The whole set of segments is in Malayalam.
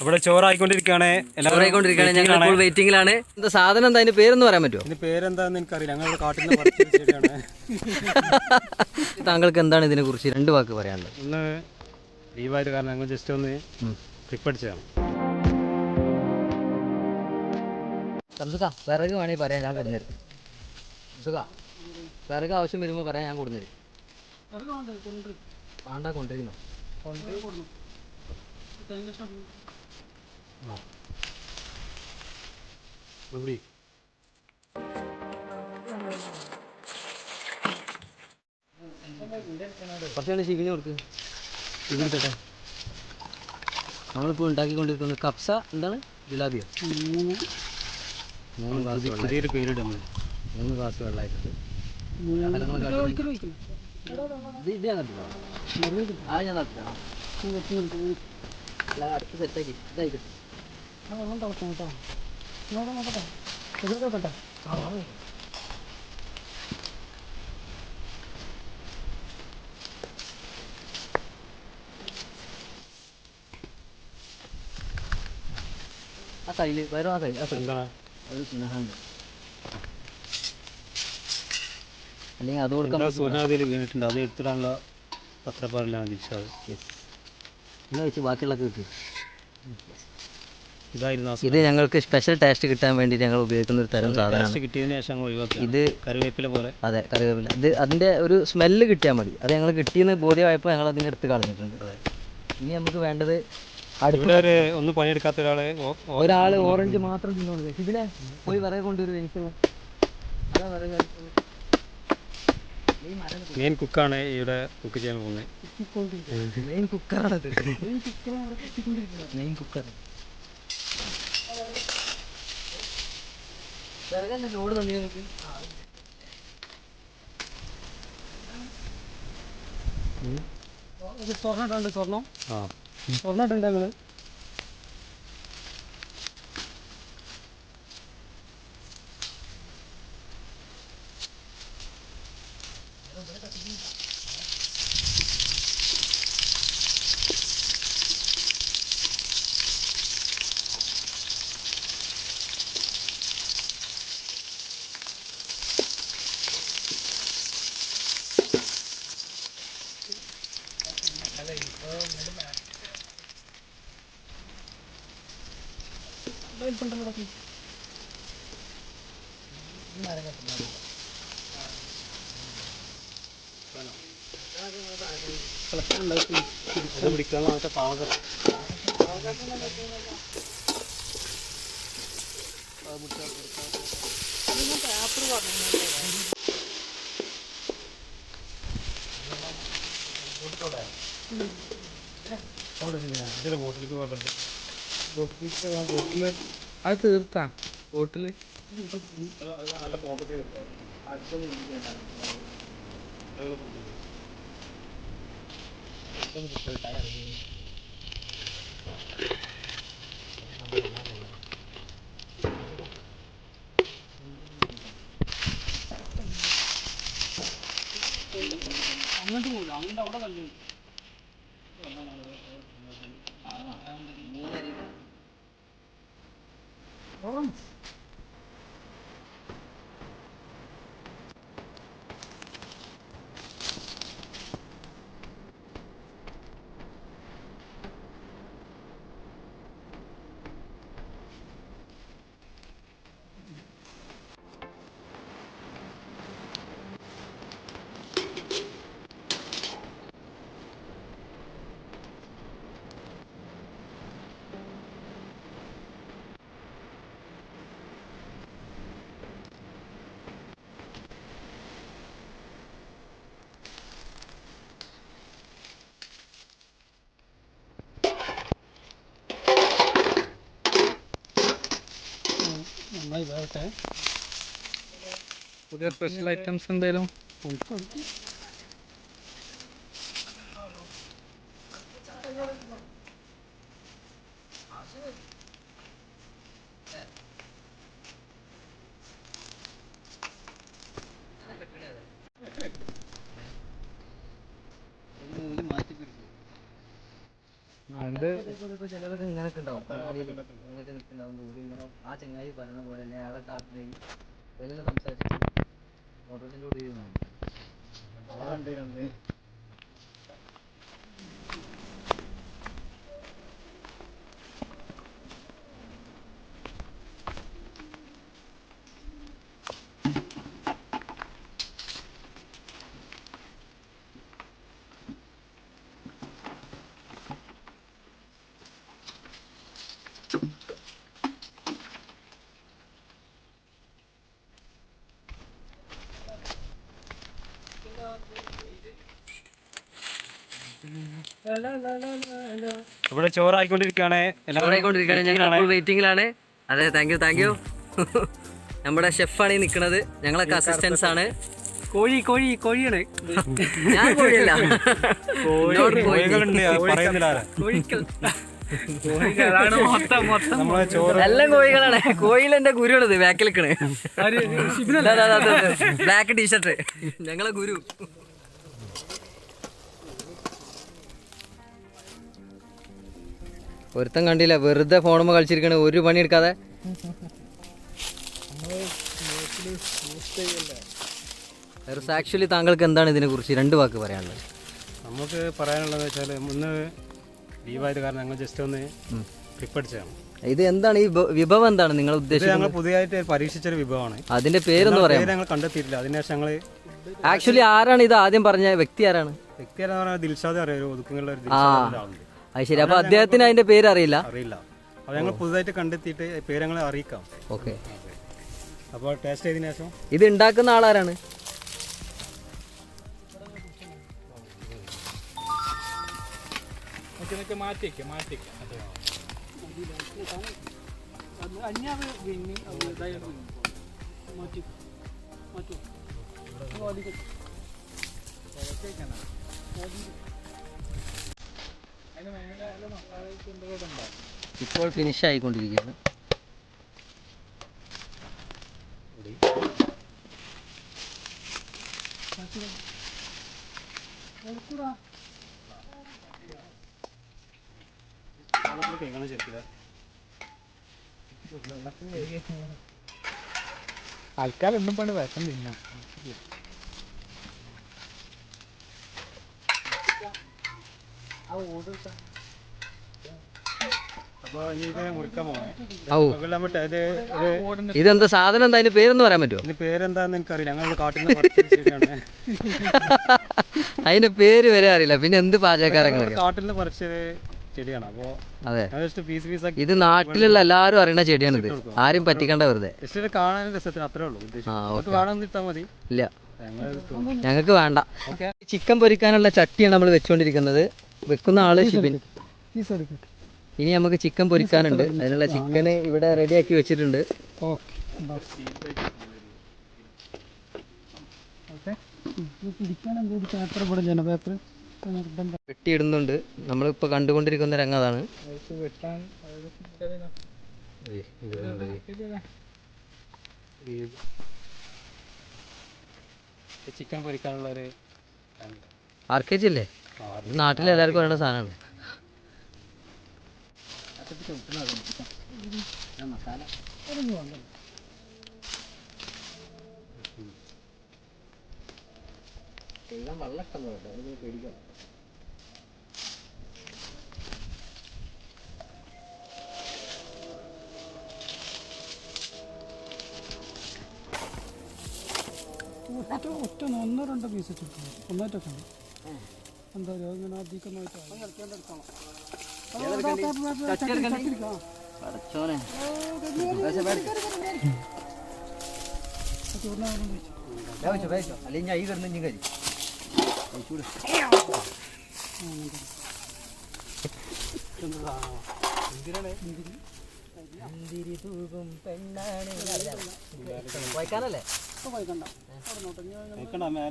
ഇവിടെ ചോറായിക്കൊണ്ടിരിക്കുകയാണ്. ഞങ്ങൾ വെയിറ്റിംഗിലാണ്. എന്താ സാധനം എന്താ, അതിന്റെ പേരെന്ന് പറയാൻ പറ്റുമോ? ഇതിന്റെ പേരെന്താന്ന് എനിക്കറിയില്ല. ഞങ്ങൾ കാട്ടിൽ നിന്ന് ശരിയാണ്. താങ്കൾക്ക് എന്താണ് ഇതിനെ കുറിച്ച് 2 വാക്ക് പറയാനുള്ളത്? ഒന്ന് ലീവായത് കാരണം ഞങ്ങൾ ജസ്റ്റ് ഒന്ന് ട്രിപ്പ് അടിച്ചതാണ്. വിറക് വേണമെങ്കിൽ പറയാം, ഞാൻ കൊടുന്നേരും. വിറക് ആവശ്യം വരുമ്പോൾ പറയാൻ, ഞാൻ കൊടുന്നേരും. വേണ്ട കൊണ്ടുവരുന്നോ? കുറച്ചുകൂടി ചികിഞ്ഞ് കൊടുക്ക്, ചികിത്സട്ടെ. നമ്മളിപ്പോൾ ഉണ്ടാക്കിക്കൊണ്ടിരിക്കുന്നത് കപ്സ. എന്താണ്, ജിലാബിയോ? 3 ഗ്ലാസ് പുതിയൊരു പേരിടുന്നത്. 3 ഗ്ലാസ് വെള്ളമായിട്ടുണ്ട്. ഇത് ഞാൻ നടത്തില്ല, ഞാൻ നടത്തില്ല. അടുത്ത് സെറ്റാക്കി ഇതായിട്ട് ആ കയ്യിൽ വരും. ആ കയ്യിൽ ഒരു സ്നേഹമുണ്ട്. അല്ലെങ്കിൽ അത് കൊടുക്കാൻ സൂര്യനാദിയിൽ വീണിട്ടുണ്ട്. അത് എടുത്തിടാനുള്ള പത്രപ്പാടിലാണ് തിരിച്ചത്. ഇന്ന് വെച്ച് ബാക്കിയുള്ളതൊക്കെ കിട്ടും. ഇതായിരുന്നു ഇത് ഞങ്ങൾക്ക് സ്പെഷ്യൽ ടേസ്റ്റ് കിട്ടാൻ വേണ്ടി ഞങ്ങൾ ഉപയോഗിക്കുന്ന ഒരു തരം സാധനമാണ്. കിട്ടിയതിന് ശേഷം ഇത് കറിവേപ്പില പോലെ. അതെ, കറിവേപ്പില. ഇത് അതിൻ്റെ ഒരു സ്മെല്ല് കിട്ടിയാൽ മതി. അത് ഞങ്ങൾ കിട്ടിയെന്ന് ബോധ്യമായപ്പോൾ ഞങ്ങൾ അതിനെ എടുത്ത് കളഞ്ഞിട്ടുണ്ട്. ഇനി നമുക്ക് വേണ്ടത് ഇവിടെ ഒന്നും പണിയെടുക്കാത്ത ഒരാൾ ഓറഞ്ച് മാത്രം തിന്നോളൂ. ഇതിനെ പോയി വിറക് കൊണ്ടുവരും. എനിക്ക് അതാ വിറക്. മെയിൻ കുക്കാണ് ഇവിടെ കുക്ക് ചെയ്യാൻ പോകുന്നത്. മെയിൻ കുക്കറാണത്. മെയിൻ കുക്കർ ലോഡ് തന്നെ നമുക്ക്. സ്വർണ്ണം സ്വർണ്ണം സ്വർണ്ണം ഞങ്ങള് പിടിക്കാന്ന് പാകം. അത് തീർത്താ ബോട്ടില്. അങ്ങോട്ട് പോകില്ല, അങ്ങോട്ട് അവിടെ കല്ല്. നന്നായി വേറട്ടെ. പുതിയ സ്പെഷ്യൽ ഐറ്റംസ് എന്തെങ്കിലും ചിലരൊക്കെ ഇങ്ങനെയൊക്കെ ഉണ്ടാവും, ഇങ്ങനെയൊക്കെ നിൽക്കുന്നുണ്ടാവും. ഇങ്ങനെ ആ ചങ്ങായി പറഞ്ഞ പോലെ തന്നെ അയാളെ കാട്ടിലേക്ക് വെളിയിൽ സംസാരിച്ചിട്ട് ഓട്ടോസിൻ്റെ കൂടെ ഇരുന്നു. ഇവിടെ ചോറായിക്കൊണ്ടിരിക്കുകയാണ്. ഞങ്ങൾ വെയിറ്റിംഗിലാണ്. അതെ, താങ്ക് യു. നമ്മുടെ ഷെഫാണ് ഈ നിൽക്കുന്നത്, ഞങ്ങളൊക്കെ അസിസ്റ്റൻസ് ആണ്. കോഴിയാണ്. ഞാൻ കോഴിയല്ല, എല്ലാം കോഴികളാണ്. കോഴിയിൽ എന്റെ ഗുരുവാണിത് ബാക്കിൽ നിൽക്കണേ, ബ്ലാക്ക് ടീഷർട്ട്, ഞങ്ങളെ ഗുരു. ഒരുത്തം കണ്ടില്ല, വെറുതെ ഫോണുമ്പോൾ കളിച്ചിരിക്കണ, ഒരു പണി എടുക്കാതെ. ആക്ച്വലി താങ്കൾക്ക് എന്താണ് ഇതിനെ കുറിച്ച് 2 വാക്ക് പറയാനുള്ളത്? നമുക്ക് പറയാനുള്ളത് വെച്ചാൽ ഒന്ന് ലീവായത് കാരണം ഞങ്ങൾ ജസ്റ്റ് ഒന്ന് ട്രിപ്പ് അടിച്ചതാണ്. ഇത് എന്താണ് ഈ വിഭവം, എന്താണ് നിങ്ങൾ ഉദ്ദേശിച്ചത്? ഞങ്ങൾ പുതിയതായിട്ട് പരീക്ഷിച്ചൊരു വിഭവമാണ്. അതിന്റെ പേരൊന്ന് പറയാം. ഞങ്ങൾ കണ്ടെത്തിയിട്ടില്ല. അതിനുശേഷം ഞങ്ങൾ ആക്ച്വലി ആരാണ് ഇത് ആദ്യം പറഞ്ഞ വ്യക്തി? ആരാണ് വ്യക്തി? ദിൽഷാദ് അറിയാം, ഒതുക്കുങ്ങളുടെ അത് ശരി. അപ്പൊ അദ്ദേഹത്തിന് അതിന്റെ പേര് അറിയില്ല. അത് ഞങ്ങൾ പുതുതായിട്ട് കണ്ടെത്തിയിട്ട് പേര് ഞങ്ങളെ അറിയിക്കാം. ഓക്കെ. അപ്പോൾ ടേസ്റ്റ് ചെയ്തതിനു ശേഷം ഇത് ഉണ്ടാക്കുന്ന ആളാരാണ്? ഇപ്പോൾ ഫിനിഷ് ആയിക്കൊണ്ടിരിക്കുകയാണ്. ആൾക്കാരൊന്നും പണ്ട് വിഷം തിന്നാം. ഇതെന്താ സാധനം, എന്താ അതിന്റെ പേരൊന്നും പറയാൻ പറ്റുമോ? ഇതിന്റെ പേരെന്താന്ന് എനിക്കറിയില്ല. ഞങ്ങൾ കാട്ടിൽ നിന്ന് അതിന്റെ പേര് വരെ അറിയില്ല, പിന്നെ എന്ത് പാചകക്കാരങ്ങളൊക്കെ. കാട്ടിൽ നിന്ന് പറിച്ച ചെടിയാണ്. അപ്പോ അതെ, പീസ് പീസ് ഇത് നാട്ടിലുള്ള എല്ലാവരും അറിയണ ചെടിയാണ്. ഇത് ആരും പറ്റിക്കണ്ട, വെറുതെ കാണാൻ രസത്തിന് അത്രേ ഉള്ളൂ. വേണമെന്ന് മതി. ഇല്ല, ഞങ്ങൾക്ക് വേണ്ട. ചിക്കൻ പൊരിക്കാനുള്ള ചട്ടിയാണ് നമ്മൾ വെച്ചുകൊണ്ടിരിക്കുന്നത്. വെക്കുന്ന ആള് ഷിബിൻ. ഇനി നമുക്ക് ചിക്കൻ പൊരിക്കാനുണ്ട്. അതിനുള്ള ചിക്കന് ഇവിടെ റെഡിയാക്കി വെച്ചിട്ടുണ്ട്. വെട്ടിയിടുന്നുണ്ട്. നമ്മളിപ്പോൾ കണ്ടുകൊണ്ടിരിക്കുന്ന രംഗം അതാണ്. ചിക്കൻ പൊരിക്കാനുള്ള ഒരു ആർക്കേജ് ഇല്ലേ? നാട്ടിലെല്ലാവർക്കും വേണ്ട സാധനമാണ്. ഒറ്റ 1-2 പീസ് വെച്ചിട്ടുണ്ട്. ഒന്നായിട്ടൊക്കെ ഉണ്ട്. എന്താ പറയുക, ഇങ്ങനെ അധികം വായിക്കാനല്ലേ?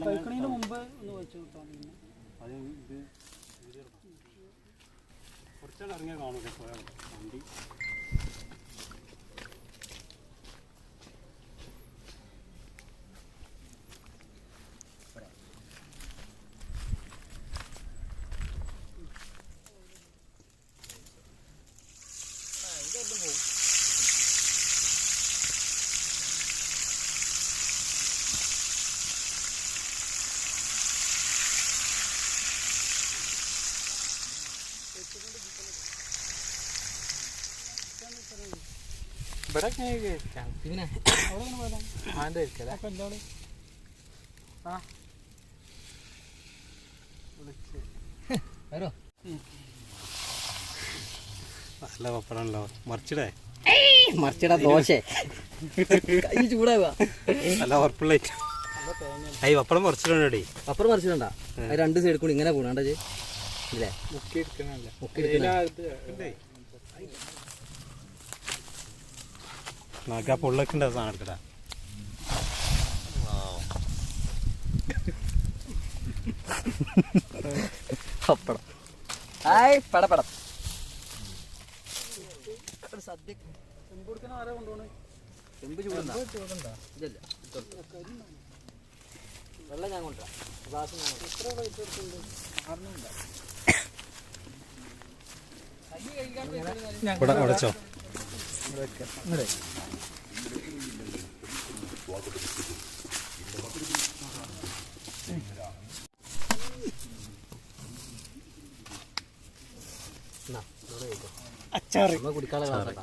കഴിക്കണതിന് മുമ്പ് ഒന്ന് വെച്ച് കിട്ടാൻ. കുറച്ചാൾ ഇറങ്ങിയാൽ കാണൂല വണ്ടി. പിന്നെ വരോ നല്ല പപ്പടമാണല്ലോ മറിച്ചിടേ മറിച്ചിടാ ദോശ കൈ ചൂടാവുക നല്ല ഉറപ്പുള്ള ഈ പപ്പടം മറിച്ചിടണേ അപ്പുറം മറിച്ചിട്ടുണ്ടാ അത് രണ്ട് സൈഡിൽ കൂടി ഇങ്ങനെ പോകണ്ട ഇല്ലേ നമുക്ക് ആ പൊള്ളൊക്കെ ഉണ്ട് സാധനം എടുക്കട്ടാ പപ്പടം ഹായ് പടപടം സദ്യ ചെമ്പ് ചൂടുണ്ടാ ഇതല്ല വെള്ളം ഞാൻ കൊണ്ടുവരാം ഗ്ലാസ് ഉടച്ചോ അച്ചാറ് കുടിക്കാനുള്ള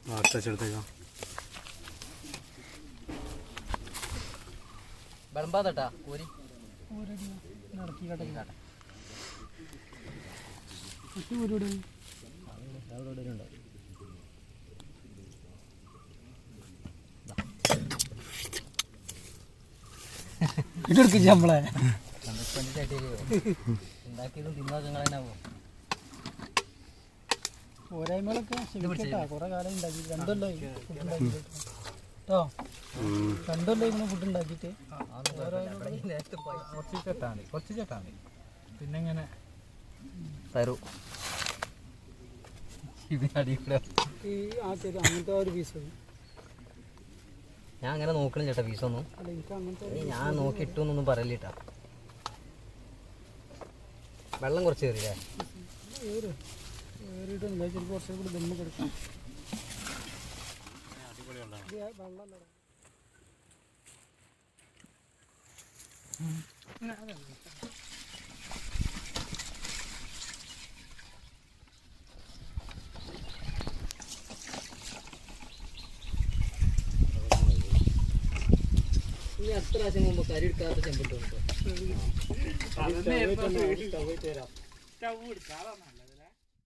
ഗ്ലാസ് എടുത്തേക്കാം വിളമ്പാതട്ടാ കോരി ഇതെടുക്കില്ല നമ്മളെ ഉണ്ടാക്കിയതും തിന്നാക്കങ്ങളാവോ പോരായ്മകളൊക്കെ ക്ഷമിക്കട്ടാ കുറെ കാലം ഉണ്ടാക്കി രണ്ടല്ലോ ഫുഡ് ഉണ്ടാക്കിയിട്ട് കേട്ടോ രണ്ടല്ലോ ഇങ്ങനെ ഫുഡ് ഉണ്ടാക്കിയിട്ട് കുറച്ച് ചേട്ടാണ് പിന്നെ ഇങ്ങനെ തരൂ ഈ ആ ചെറിയ അങ്ങനത്തെ ഒരു പീസ് ഞാൻ അങ്ങനെ നോക്കണം ചേട്ടാ പീസൊന്നും അല്ല എനിക്ക് അങ്ങനത്തെ ഞാൻ നോക്കിയിട്ടൊന്നും പറയല്ലേട്ടാ വെള്ളം കുറച്ച് കയറിയില്ലേ ഏറിയിട്ടൊന്നുമില്ല ചിലപ്പോൾ കുറച്ചും കൂടി ദമ്മ് കൊടുക്കാം വെള്ളം ഇനി എത്ര പ്രാവശ്യം മുമ്പ് കരി എടുക്കാത്ത ചെമ്പിട്ട് സ്റ്റവ്